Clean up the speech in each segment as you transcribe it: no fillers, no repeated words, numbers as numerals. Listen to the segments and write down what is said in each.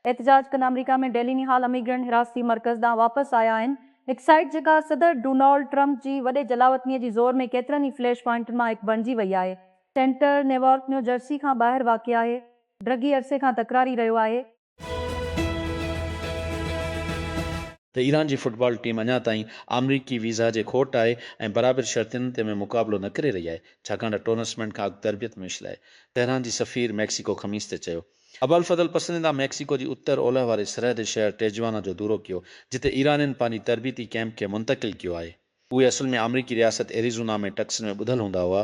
एहतजाज कंद अमेरिका में डेली निहाल इमिग्रेंट हिरासती मर्कज़ ॾांहुं वापसि आया आहिनि। हिकु साइट जेका सदर डोनाल्ड ट्रंप जी वॾे जलावतनीअ जी ज़ोर में केतिरनि ई फ्लैश पॉइंटनि मां हिकु बणिजी वई आहे। सेंटर न्यूयॉर्क न्यू जर्सी खां ॿाहिरि वाक़िअ आहे। ड्रगी अरसे खां तकरारी रहियो आहे। त ईरान जी फुटबॉल टीम अञा ताईं अमरीकी वीज़ा जे खोट आहे ऐं बराबरि शर्तुनि ते में मुक़ाबिलो न करे रही आहे, छाकाणि त टूर्नामेंट खां अॻु तरबियत में मिसल आहे। तेहरान जी सफ़ीर मैक्सिको ख़मीस ते चयो। अबुल फज़ल पसंदीदा मैक्सिको जी उत्तर ओलह वारे सरहद शहर टेजुआना जो दौरो कयो, जिते ईराननि पंहिंजी तरबियती कैंप खे मुंतक़िल कियो आहे। उहे असुल में अमरीकी रियासत एरिज़ोना में टक्सन में ॿुधल हूंदा हुआ।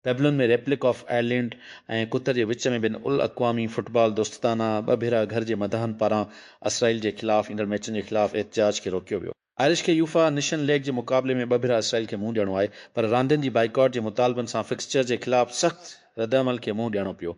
पेबलन में रेप्लिक ऑफ आयरलैंड ऐं कुतर जे विच में ॿिनि उल अक़वामी फुटबॉल दोस्ताना ॿ भेरा घर जे मदहनि पारां इसराइल जे ख़िलाफ़ ईंदड़ मैचनि जे ख़िलाफ़ एहतजाज खे रोकियो वियो। आयरिश खे यूफा नेशन लीग जे मुक़ाबले में ॿ भेरा इसराइल खे मुंहुं ॾियणो आहे, पर रांदियुनि जी बाइकॉट जे मुतालबनि सां फिक्सचर जे ख़िलाफ़ सख़्त रद्दअमल खे मुंहुं ॾियणो पियो।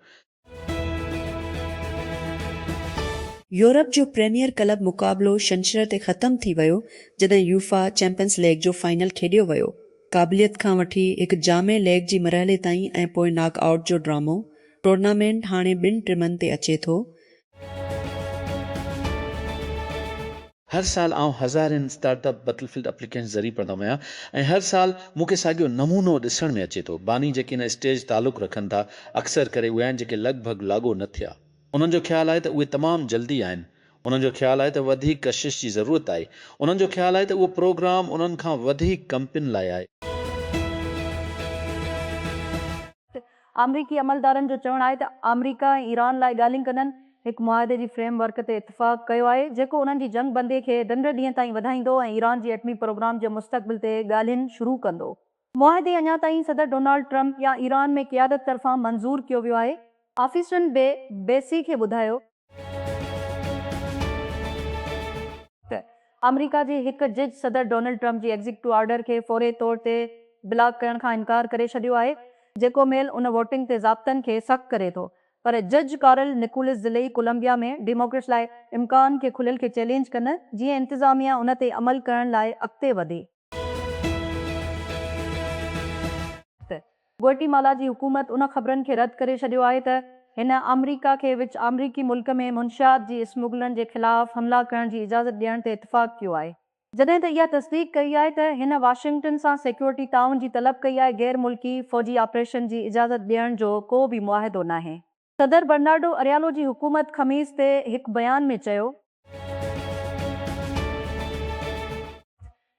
यूरोप जो प्रीमियर क्लब मुक़ाबिलो छंछर ते ख़तम थी वियो, जॾहिं यूफा चैंपियंस लीग जो फाइनल खेॾियो वियो। क़ाबिलियत खां वठी हिकु जामे लीग जी मरहले ताईं ऐं पोइ नॉकआउट जो ड्रामो। टूर्नामेंट हाणे 2 टिमनि ते अचे थो। हर साल आउं हज़ारनि स्टार्टअप बैटलफील्ड एप्लीकेशन ज़रिए पढ़ंदो आहियां ऐं हर साल मूंखे साॻियो नमूनो ॾिसण में अचे थो। बानी जेके हिन स्टेज तालुक़ु रखनि था, अक्सर करे उहे आहिनि जेके लॻभॻि लागू न थिया। उन्हनि जो ख़्यालु आहे त उहे तमामु जल्दी आहिनि। उन्हनि जो ख़्यालु आहे त वधीक कशिश जी ज़रूरत आहे। उन्हनि जो ख़्यालु आहे त उहो प्रोग्राम उन्हनि खां वधीक कंपनियुनि लाइ आहे। अमरीकी अमलदारनि जो चवणु आहे त अमरीका ऐं ईरान लाइ ॻाल्हियूं कंदनि हिकु मुआहदे जी फ्रेमवर्क ते इतफ़ाक़ कयो आहे, जेको उन्हनि जी जंग बंदी खे ॾंड ॾींहं ताईं वधाईंदो ऐं ईरान जी एटमी प्रोग्राम जे मुस्तक़बिल ते ॻाल्हियुनि शुरू कंदो। मुआहदे अञा ताईं सदर डोनाल्ड ट्रंप या ईरान में क़ियादत तरफ़ां मंज़ूर कयो वियो आहे। ऑफिसरनि बेसी खे ॿुधायो त अमरीका जी हिकु जज सदर डोनाल्ड ट्रंप जी एग्ज़िक्यूटिव ऑर्डर खे फौरी तौर ते ब्लॉक करण खां इनकार करे छॾियो आहे, जेको मेल उन वोटिंग ते ज़ाब्तनि खे सख़्तु करे थो। पर जज कार्ल निकोलस ज़िलेई कोलंबिया में डेमोक्रेट्स लाइ इम्कान खे खुलियल खे चैलेंज कंदे जीअं इंतिज़ामिया उन ते अमल करण लाइ अॻिते वधे। ग्वाटेमाला जी हुकूमत उन ख़बरनि खे रद्द करे छॾियो आहे त हिन अमरीका खे अमरीकी मुल्क में मुंशियात जी स्मुगलनि जे ख़िलाफ़ हमला करण जी इजाज़त ॾियण ते इतफ़ाक़ कयो आहे, जॾहिं त इहा तस्दीक कई आहे त हिन वाशिंगटन सां सिक्योरिटी ताउन जी तलब कई आहे। गैर मुल्की फ़ौजी ऑपरेशन जी इजाज़त ॾियण जो को बि मुआहिदो नाहे। सदर बर्नार्डो अरियालो जी हुकूमत ख़मीस ते हिकु बयान में चयो,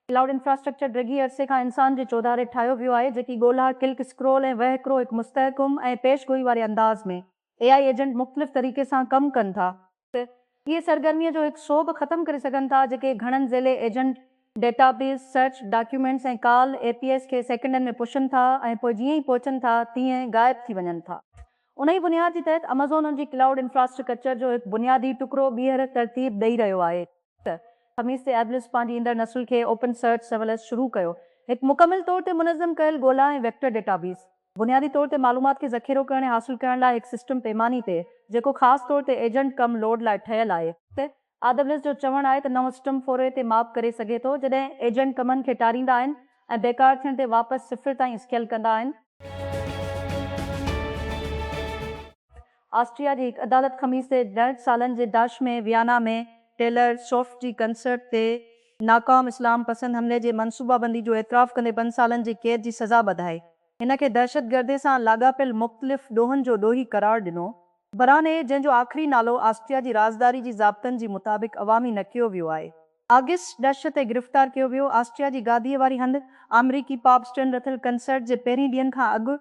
क्लाउड इंफ्रास्ट्रक्चर ड्रगी अरसे खां इंसान जे चौधारे ठाहियो वियो आहे, जेकी ॻोल्हा क्लिक स्क्रोल ऐं वहिकिरो हिकु मुस्तहकम ऐं पेशगोई वारे अंदाज़ में AI एजेंट मुख़्तलिफ़ तरीक़े सां कमु कनि था त इहे सरगर्मीअ जो हिकु शोब ख़तमु करे सघनि था, जेके घणनि ज़ेले एजेंट डेटाबेस सर्च डॉक्यूमेंट्स ऐं कॉल APS खे सेकंडनि में पुछनि था ऐं पोइ जीअं ई पहुचनि था तीअं गाइब थी वञनि था। उन ई बुनियाद जे तहत अमेज़ॉन जी क्लाउड इंफ्रास्ट्रक्चर जो हिकु बुनियादी टुकड़ो ॿीहर तरतीब ॾेई रहियो आहे त ख़मीस ते एबलिस पंहिंजी ईंदड़ नस्ल खे ओपन सर्च सर्विलेंस शुरू कयो, हिकु मुकमिल तौर ते मुनज़्ज़म कयल ॻोल्हा ऐं वेक्टर डेटाबेस। बुनियादी तौर ते मालूमात खे ज़ख़ीरो करण ऐं हासिल करण लाइ हिकु सिस्टम पैमानी ते, जेको ख़ासि तौर ते एजेंट कम लोड लाइ ठहियलु आहे त AWS जो चवणु आहे त नओं सिस्टम फ़ौरे ते माप करे सघे थो, जॾहिं एजेंट कमनि खे टारींदा आहिनि ऐं बेकार थियण ते वापसि सिफ़िर ताईं स्केल कंदा आहिनि। ऑस्ट्रिया जी हिकु अदालत ख़मीस ते 10 सालनि जे दाश में वियना में टेलर स्विफ्ट जी कंसर्ट ते नाकाम इस्लाम पसंद हमले जे मनसूबाबंदी जो एतिराफ़ कंदे 5 सालनि जी क़ैद जी सज़ा ॿधाई। हिन खे दहशतगर्दी सां लाॻापियल मुख़्तलिफ़ ॾोहनि जो ॾोही करार ॾिनो। बराने, जंहिंजो आख़िरी नालो ऑस्ट्रिया जी राज़दारी जी ज़ाब्तनि जी मुताबिक़ अवामी न कयो वियो आहे, ऑगस्ट दहशत ते गिरफ़्तार कयो वियो। ऑस्ट्रिया जी गादीअ वारी हंधि अमरीकी पॉप स्टन रथियल कंसर्ट जे पहिरीं ॾींहंनि खां अॻु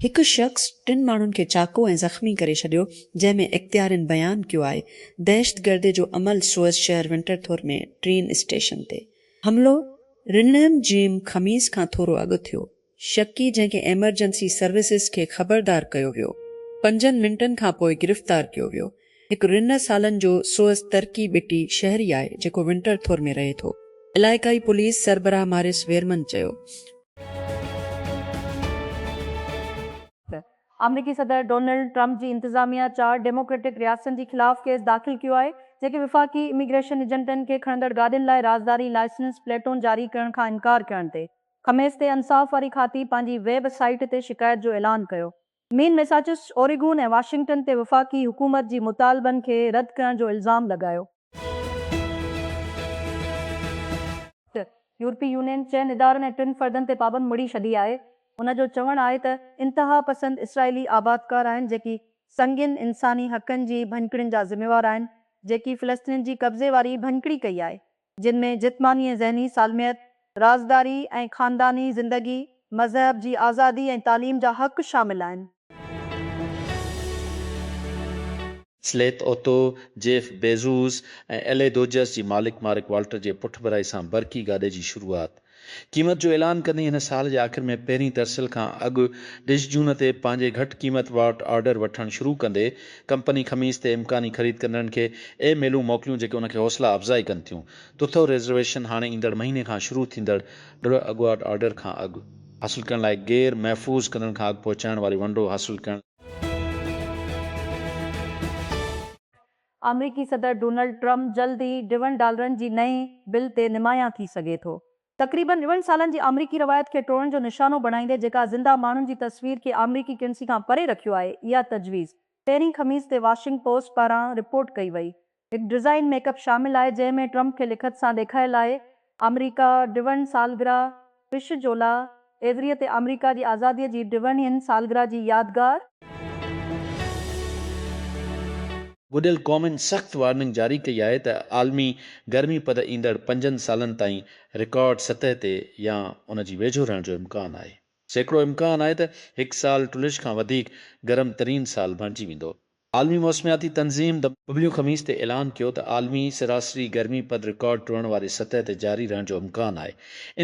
हिकु शख़्स 3 माण्हुनि खे चाकू ऐं ज़ख़्मी करे छॾियो, जंहिंमें इख़्तियारनि बयानु कयो आहे दहशतगर्दी जो अमल सुअज़ शहर विंटरथोर में ट्रेन स्टेशन ते। हमलो रिनम जीम ख़मीस खां थोरो अॻु थियो। शकी, जंहिंखे एमरजेंसी सर्विसिस खे ख़बरदार कयो वियो, 5 मिंटनि खां पोइ गिरफ़्तार कयो वियो। हिकु 3 सालनि जो सुअज़ तरकी बिटी शहरी आहे, जेको विंटरथोर में रहे थो। इलाइक़ाई पुलिस सरबराह मारिस वेरमन चयो। अमरीकी सदर डोनाल्ड ट्रंप जी इंतिज़ामिया 4 डेमोक्रेटिक रियासतनि जी ख़िलाफ़ केस दाख़िल कयो आहे, जेके विफ़ाक़ी इमिग्रेशन एजेंटनि खे खणंदड़ गाॾियुनि लाइ राज़दारी लाइसेंस प्लेटूं जारी करण खां इनकार करण ते ख़मीस ते इंसाफ़ वारी खाती पंहिंजी वेबसाइट ते शिकायत जो ऐलान कयो। मेन मैसाचुसेट्स, ओरेगन ऐं वाशिंगटन ते वफ़ाक़ी हुकूमत जी मुतालबनि खे रद्द करण जो इल्ज़ाम लॻायो। यूरोपीय यूनियन चइनि इदारनि ऐं 3 फ़र्दनि ते पाबंदी मुड़ी छॾी आहे। उन जो चवणु आहे त इंतिहा पसंद इसराइली आबादकार आहिनि जेकी संगीन इंसानी हक़नि जी भञकिड़ियुनि जा ज़िम्मेवार आहिनि, जेकी फ़िलिस्तीन जी कब्ज़े वारी भञकिड़ी कई आहे, जिन में जिस्मानी ऐं ज़हनी सालमियत, राज़दारी ऐं ख़ानदानी ज़िंदगी, मज़हब जी आज़ादी ऐं तालीम जा हक़ शामिल आहिनि। स्लेथ ओतो, जेफ बेज़ूस ऐं एले दोजस जी मालिक मार्क वाल्टर जे पुठभराई सां बरकी गाॾे जी शुरूआत। क़ीमत जो ऐलान कंदे हिन साल जे आख़िर में पहिरीं तरसिल खां अॻु डिश जून ते पंहिंजे घटि क़ीमत वटि ऑर्डर वठणु शुरू कंदे कंपनी ख़मीस ते इम्कानी ख़रीद कंदड़नि खे मेलूं मोकिलियूं जेके उनखे हौसला अफ़ज़ाई कनि थियूं। तुथो रिज़र्वेशन हाणे ईंदड़ महीने खां शुरू थींदड़ अॻुवाट ऑर्डर खां अॻु हासिलु करण लाइ गैर महफ़ूज़ कंदड़नि खां अॻु पहुचाइण वारी वंडो हासिलु करण। अमरीकी सदर डोनाल्ड ट्रंप जल्द ई $1 डॉलरनि जी नई बिल ते निमाया थी सघे थो। तक़रीबन 90 सालनि जी अमरीकी रवायत खे टोड़ण जो निशानो बणाईंदे जेका ज़िंदा माण्हुनि जी तस्वीर खे अमरीकी करेंसी खां परे रखियो आहे, इहा तजवीज़ पहिरीं ख़मीस ते वॉशिंगटन पोस्ट पारां रिपोर्ट कई वई। हिकु डिज़ाइन मेकअप शामिल आहे जंहिं में ट्रंप खे लिखत सां ॾेखारियल आहे अमरीका 52 सालगिरह विश जोला एवरीअ ते अमरीका जी आज़ादीअ जी 52 सालगिरह जी यादगार। गुडियल क़ौमुनि सख़्त वार्निंग जारी कई आहे त आलमी गर्मी पद ईंदड़ 5 सालनि ताईं रिकॉर्ड सतह ते या उन जी वेझो रहण जो इम्कानु आहे। सैकड़ो इम्कानु आहे त हिकु साल टुलिश खां वधीक गरम तरीन साल बणिजी वेंदो। आलमी मौसमियाती तंज़ीम डब्ल्यू ख़मीस ते ऐलान कयो त आलमी सरासरी गर्मी पद रिकॉर्ड टुरण वारी सतह ते जारी रहण जो इम्कानु आहे।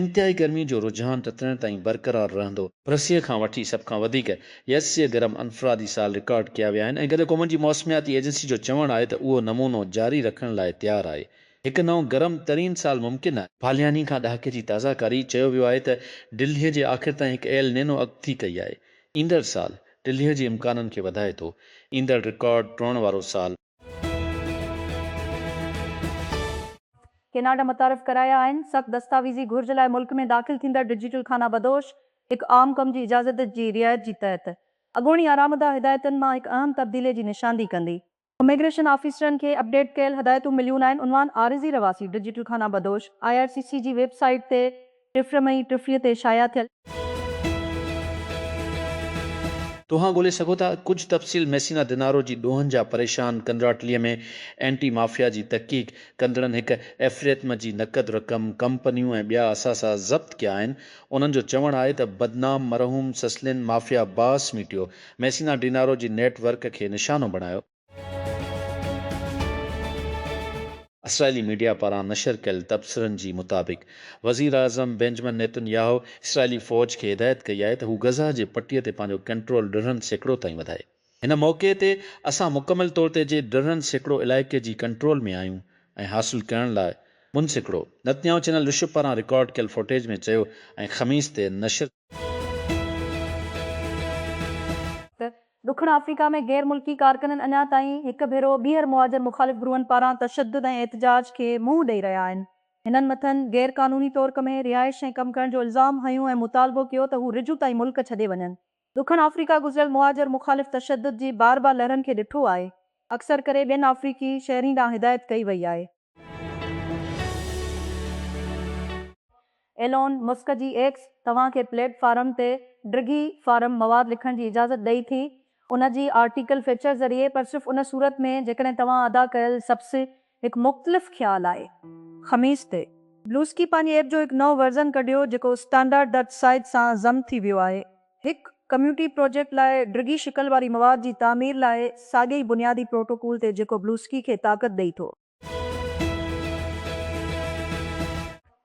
इंतिहाई गर्मी जो रुझान टतण ताईं बरक़रार रहंदो। बरसीअ खां वठी सभ खां वधीक 80 गरम अनफरादी साल रिकॉर्ड कया विया आहिनि ऐं गॾु क़ौमुनि जी मौसमियाती एजेंसी जो चवणु आहे त उहो नमूनो जारी रखण लाइ तयारु आहे। हिकु नओं गरम तरीन साल मुमकिन आहे। फालियानी खां ॾहाके जी ताज़ाकारी चयो वियो आहे त दिल्लीअ जे आख़िर ताईं हिकु एल नैनो अॻिती कई आहे। ईंदड़ साल दिल्लीअ जे इम्काननि खे वधाए थो। ईंदड़ रिकॉर्ड टुरण वारो साल। केनाडा मुतारिफ़ कराया आहिनि सख़्त दस्तावेज़ी घुर्ज लाइ मुल्क में दाख़िल थींदड़ डिजिटल खाना बदोश हिकु आम कम जी इजाज़त जी रियायत जी तहत अॻूणी आरामदा हिदायतुनि मां हिकु अहम तब्दीलीअ जी निशानदी कंदी। इमिग्रेशन ऑफिसरनि खे अपडेट कयल हिदायतूं मिलियूं आहिनि। उनवान आरिज़ी रवासी डिजिटल खाना बदोश IRCC जी वेबसाइट ते 3 मई 2023 ते शाया थियल। तव्हां ॻोल्हे सघो था कुझु तफ़सील मैसिना दिनारो जी ॾोहनि जा परेशान कंदड़ाटलीअ में एंटी माफ़िया जी तहक़ीक़ कंदड़नि हिकु एफ़रेतम जी नक़द रक़म कंपनियूं ऐं ॿिया असासा ज़ब्त कया आहिनि। उन्हनि जो चवणु आहे त बदनाम मरहूम ससलिन माफ़िया बास मीटियो मैसिना डिनारो जी नेटवर्क खे निशानो बणायो। इसराइली मीडिया पारां नशर कयल तबसरनि जी मुताबिक़ वज़ीर आज़म बेंजमिन नेतन्याहू इसराइली फ़ौज खे हिदायत कई आहे त हू गज़ा जे पटीअ ते पंहिंजो कंट्रोल 2 सैकड़ो ताईं वधाए। हिन मौक़े ते असां मुकमल तौर ते जे 2 सैकड़ो इलाइक़े जी कंट्रोल में आहियूं ऐं हासिलु करण लाइ मुनसिकड़ो, नेतन्याहू चैनल विश्व पारां रिकॉर्ड कयल फुटेज में चयो ऐं ख़मीस ते नशर। ॾुखण अफ्रीका में गैर मुल्की कारकुननि अञा ताईं हिकु भेरो ॿीहर मुहाजिर मुख़ालिफ़ ग्रुहनि पारां तशद्दुद ऐं एहतजाज खे मुंहुं ॾेई रहिया आहिनि। हिननि मथनि गैर क़ानूनी तौर में रिहाइश ऐं कमु करण जो इल्ज़ाम हयूं ऐं मुतालबो कयो त हू रिजू ताईं मुल्क छॾे वञनि। ॾुखण अफ्रीका गुज़िरियल मुहाजिर मुख़ालिफ़ तशद्दुद जी बार लहरनि खे ॾिठो आहे। अक्सर करे ॿियनि अफ्रीकी शहरी ॾांहुं हिदायत कई वई आहे। एलोन मस्क जी एक्स तव्हांखे प्लेटफॉर्म ते ड्रिगी फार्म मवाद लिखण जी इजाज़त ॾेई थी उन जी आर्टिकल फीचर ज़रिए, पर सिर्फ़ु उन सूरत में जेकॾहिं तव्हां अदा कयल सबसे हिकु मुख़्तलिफ़ ख़्यालु आहे। ख़मीस ते ब्लूस्की पंहिंजी ऐप जो हिकु नओं वर्ज़न कढियो जेको स्टैंडर्ड डच साइट सां ज़म थी वियो आहे। हिकु कम्यूनिटी प्रोजेक्ट लाइ ड्रिगी शिकल वारी मवाद जी तामीर लाइ साॻे ई बुनियादी प्रोटोकॉल ते जेको ब्लूस्की खे ताक़त ॾेई थो।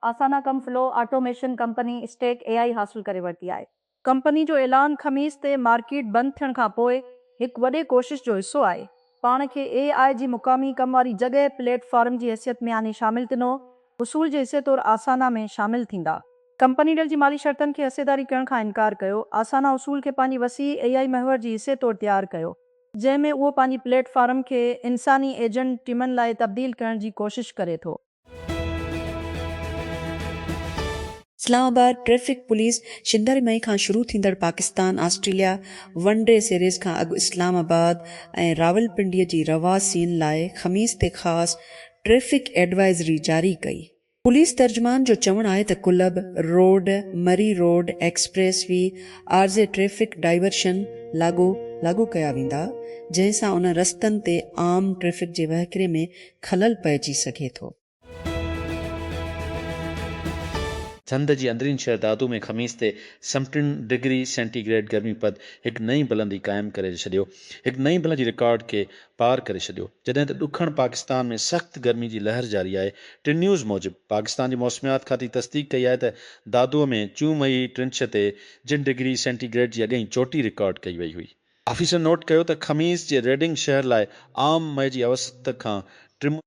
आसाना कम flow automation company stake AI हासिलु करे वरिती आहे। कंपनी जो ऐलान ख़मीस ते मार्केट बंदि थियण खां पोइ हिकु वॾे कोशिश जो हिसो आहे। पाण खे AI जी मुक़ामी कम वारी जॻह प्लेटफॉर्म जी हैसियत में हाणे शामिल तिनो उसूल जे हिसे तौरु आसाना में शामिल थींदा। कंपनी ॾियल जी माली शर्तनि खे हिसेदारी करण खां इनकार कयो। आसाना उसूल खे पंहिंजी वसी AI महवर जी हिसे तौरु तयारु कयो जंहिंमें उहो पंहिंजी प्लेटफॉर्म खे इंसानी एजेंट टीमनि लाइ तब्दील करण जी कोशिश करे थो। इस्लामाबाद ट्रैफिक पुलिस 26 मई खां शुरू थींदड़ पाकिस्तान ऑस्ट्रेलिया वनडे सीरीज़ खां अॻु इस्लामाबाद ऐं रावलपिंडीअ जी रवासीन लाइ ख़मीस ते ख़ासि ट्रैफिक एडवाइज़री जारी कई। पुलिस तर्जुमान जो चवणु आहे त club road Murree road expressway आरज़े ट्रैफिक डाइवर्शन लागू कया वेंदा, जंहिंसां उन रस्तनि ते आम ट्रैफिक जे वहिकिरे में खलल पइजी सघे थो। झंद जी अंदरीन शहर दादू में ख़मीस ते 17 डिग्री सेंटीग्रेड गर्मीपद हिकु नई बुलंदी क़ाइमु करे छॾियो, हिकु नई बुलंदी रिकॉर्ड खे पार करे छॾियो, जॾहिं त ॾुखण पाकिस्तान में सख़्त गर्मी जी लहर जारी आहे। टिन न्यूज़ मूजिबि पाकिस्तान जी मौसमियात खाती तस्दीक कई आहे त दादूअ में 4 मई 23 ते 10 डिग्री सेंटीग्रेड जी अॻई चोटी रिकॉर्ड कई वई हुई। ऑफिसर नोट कयो त ख़मीस जे रेडिंग शहर लाइ आम मई जी अवसत खां 3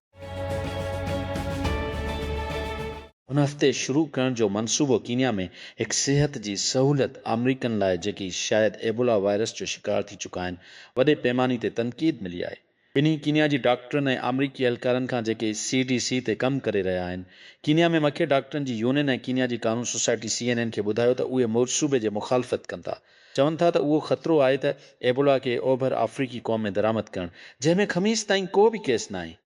हुन हफ़्ते शुरू करण जो मनसूबो कीनिया में हिकु सिहत जी सहूलियत अमरीकन लाइ जेकी शायदि एबोला वायरस जो शिकार थी चुका आहिनि, वॾे पैमाने ते तनक़ीद मिली आहे। ॿिन्ही कीनिया जी डॉक्टरनि ऐं अमरीकी एहलकारनि खां जेके CDC ते कमु करे रहिया आहिनि। कीनिया में मखे डॉक्टरनि जी यूनियन ऐं कीनिया जी कानून सोसाइटी CNN खे ॿुधायो त उहे मनसूबे जे मुखालफ़त कनि था। चवनि था त उहो ख़तरो आहे त एबोला खे ओभर अफ्रीकी क़ौम में दरामद करणु, जंहिंमें ख़मीस ताईं को बि केस न आहे।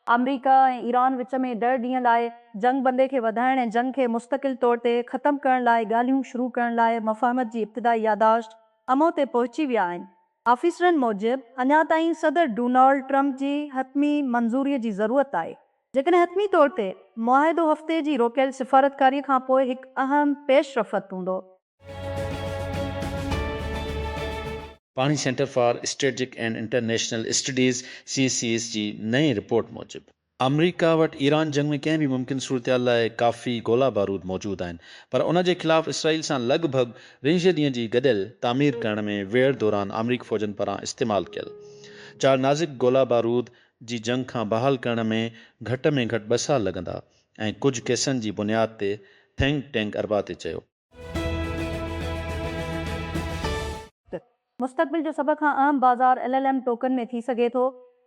अमरीका ऐं ईरान विच में 10 ॾींहं लाइ जंग बंदे खे वधाइण ऐं जंग खे मुस्तक़िल तौर ते ख़तमु करण लाइ ॻाल्हियूं शुरू करण लाइ मफ़ाहमत जी इब्तिदाई यादाश्त अमो ते पहुची विया आहिनि। ऑफिसरनि मूजिबि अञा ताईं सदर डोनाल्ड ट्रंप जी हतमी मंज़ूरीअ जी ज़रूरत आहे। जेकॾहिं हतमी तौर ते मुआहिदो हफ़्ते जी रोकियल सिफ़ारतकारीअ खां पोइ हिकु अहम पेशरफ़्त हूंदो। पाणी centre for strategic and international studies CSIS जी नई रिपोर्ट मूजिबि अमरीका वटि ईरान जंग में कंहिं बि मुमकिन सूरत लाइ काफ़ी गोला बारूद मौजूदु आहिनि, पर उन जे ख़िलाफ़ इसराइल सां लॻभॻि 30 ॾींहं जी गॾियल तामीर करण में वेड़ दौरान अमरीकी फ़ौजनि पारां इस्तेमालु कयल 4 नाज़िक गोला बारूद जी जंग खां बहाल करण में घटि 2 साल लॻंदा ऐं कुझु केसनि जी बुनियाद ते थिंक टैंक अरबा ते चयो। मुस्तक़बिल जो सभ खां अहम बाज़ार LLM टोकन में थी सघे थो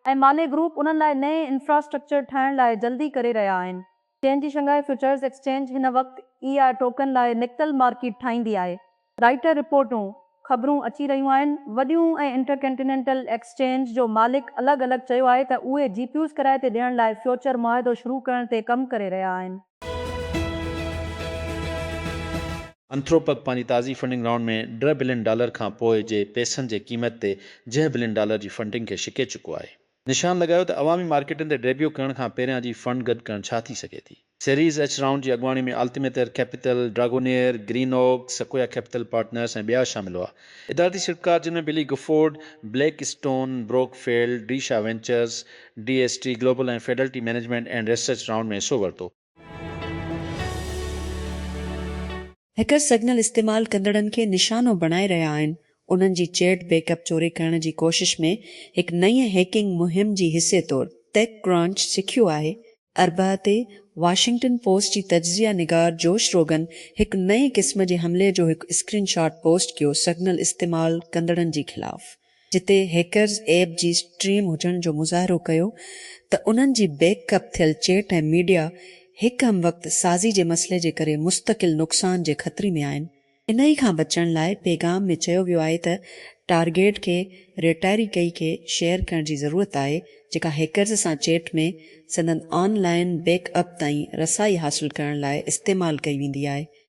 ऐं माने ग्रुप उन्हनि लाइ नए इंफ्रास्ट्रक्चर ठाहिण लाइ जल्दी करे रहिया आहिनि। चेन जी शंघाई फ्यूचर्स एक्सचेंज हिन वक़्तु ER टोकन लाइ निकतल मार्केट ठाहींदी आहे। राइटर रिपोर्टूं ख़बरूं अची रहियूं आहिनि। वॾियूं ऐं इंटरकंटिनेंटल एक्सचेंज जो मालिक अलॻि अलॻि चयो आहे त उहे GPUs किराए ते ॾियण लाइ फ्यूचर मुआहिदो शुरू करण ते कमु करे रहिया आहिनि। अंथ्रोपक पंहिंजी ताज़ी फंडिंग राउंड में $1.5 बिलियन खां पोइ जे पैसनि जे क़ीमत ते $10 बिलियन जी फंडिंग खे छिके चुको आहे। निशान लॻायो त अवामी मार्केटनि ते डेब्यू करण खां पहिरियां जी फंड गॾु करणु छा थी सघे थी। सीरीज़ H राउंड जी अॻुवाणी में Altimeter capital, Dragoneer, green oak, Sequoia capital partners ऐं ॿिया शामिल हुआ। इदारती शिरकार जिन में Baillie Gifford, Blackstone, Brookfield, डीशा वेंचर्स, DST ग्लोबल ऐं Fidelity management and research round में हिसो वरितो। हैकर सिग्नल इस्तेमालु कंदड़नि खे निशानो बणाए रहिया आहिनि। उन्हनि जी चैट बैकअप चोरी करण जी कोशिश में हिकु नई हैकिंग मुहिम जी हिसे तौरु टेक क्रंच सिखियो आहे। अरबा ते वाशिंगटन पोस्ट जी तज्ज़िया निगार जोश रोगन हिकु नए क़िस्म जे हमले जो हिकु स्क्रीनशॉट पोस्ट कयो सिग्नल इस्तेमालु कंदड़नि जे ख़िलाफ़, जिते हैकर्स ऐप जी स्ट्रीम हुजण जो मुज़ाहिरो कयो त उन्हनि जी बैकअप थियल चैट ऐं मीडिया हिकु हम वक़्तु साज़ी जे मसइले जे करे मुस्तक़िल नुक़सान जे ख़तरे में आहिनि। इन ई खां बचण लाइ पैगाम में चयो वियो आहे त टारगेट खे रेटायरी कई खे शेयर करण जी ज़रूरत आहे, जेका हैकर्स सां चैट में संदन ऑनलाइन बैकअप ताईं रसाई हासिल करण लाइ इस्तेमालु कई वेंदी आहे।